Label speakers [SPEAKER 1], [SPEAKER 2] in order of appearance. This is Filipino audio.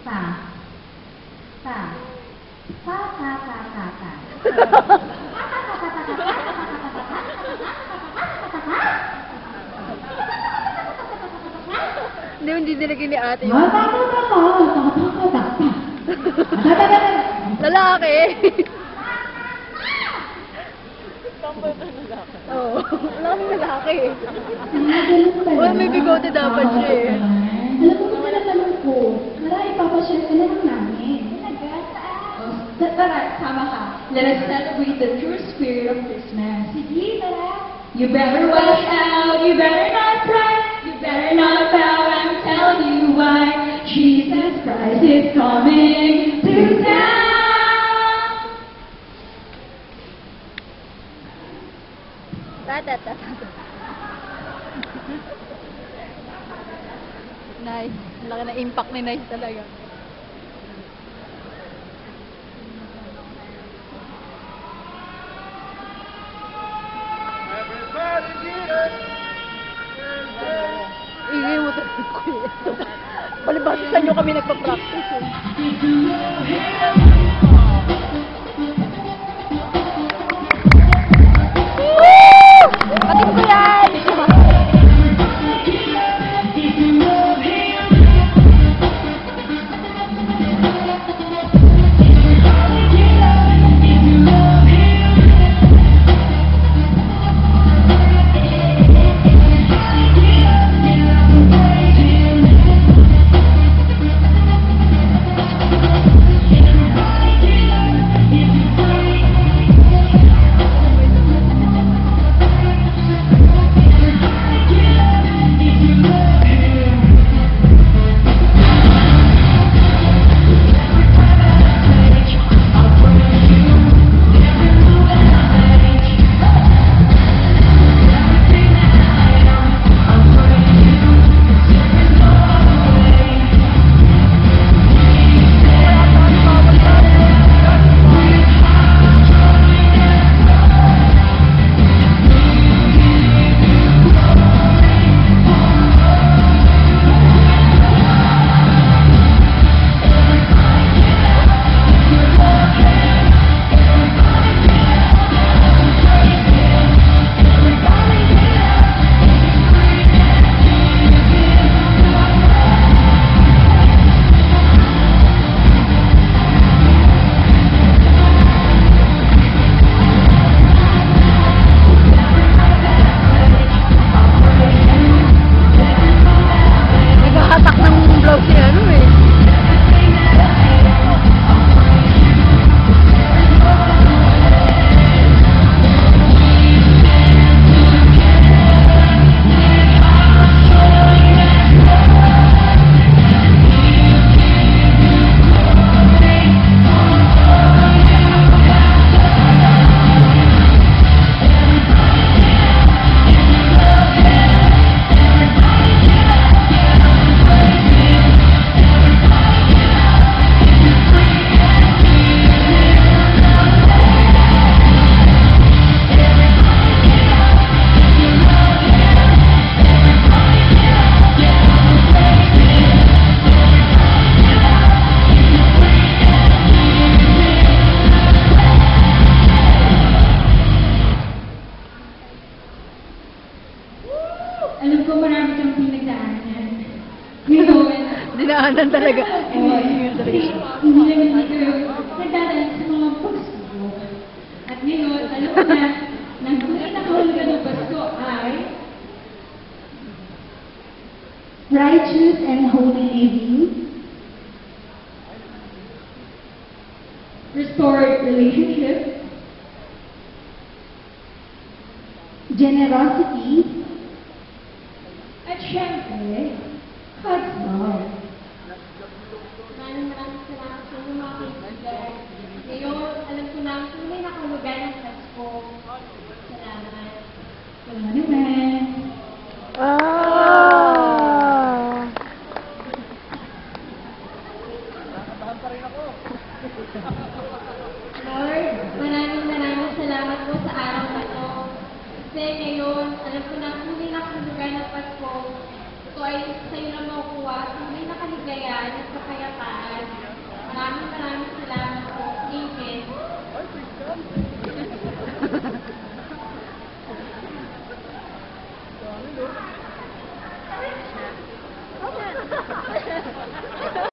[SPEAKER 1] Pa. Pa. Pa, pa, pa, pa, pa.
[SPEAKER 2] Hindi dinagin ni ate yun. Lalaki. Oo. Wala kaming lalaki. Well, may bigote dapat siya eh.
[SPEAKER 1] Alam mo ba naman ko? Tara, ipapashare ka na lang namin. Tara, sama ka. Let us celebrate the true spirit of Christmas. Sige, tara. You better watch out, you better not cry, you better not bow, I'm telling you why. Jesus Christ is coming to town.
[SPEAKER 2] Nice. Laki na impact ni Nice talaga. Ingay mo talaga ko eh. Palibasa sa inyo kami nagpa-practice eh. Woo! Atin ko yan!
[SPEAKER 1] Alam ko marami kang pinagdaanan. Ngayon,
[SPEAKER 2] Dinaanan talaga.
[SPEAKER 1] hindi naman dito nagdadaan sa mga pagsubok. At ngayon, alam ko na, nang pinakahulugan ng Pasko ay righteous and holy living, restored relationship, generosity, at syempre, God's love.
[SPEAKER 3] Maraming salamat sa inyo mga kaibigan. Ngayon, alam ko na ang tunay na kahulugan ng Pasko. Salamat.
[SPEAKER 1] Wala naman.
[SPEAKER 3] Lord, maraming salamat po sa araw na to. Kasi ngayon, alam ko na ang tunay na kahulugan ng Pasko. ito ay sa iyo na makukuha at tunay na kaligayahan at kapayapaan. Maraming salamat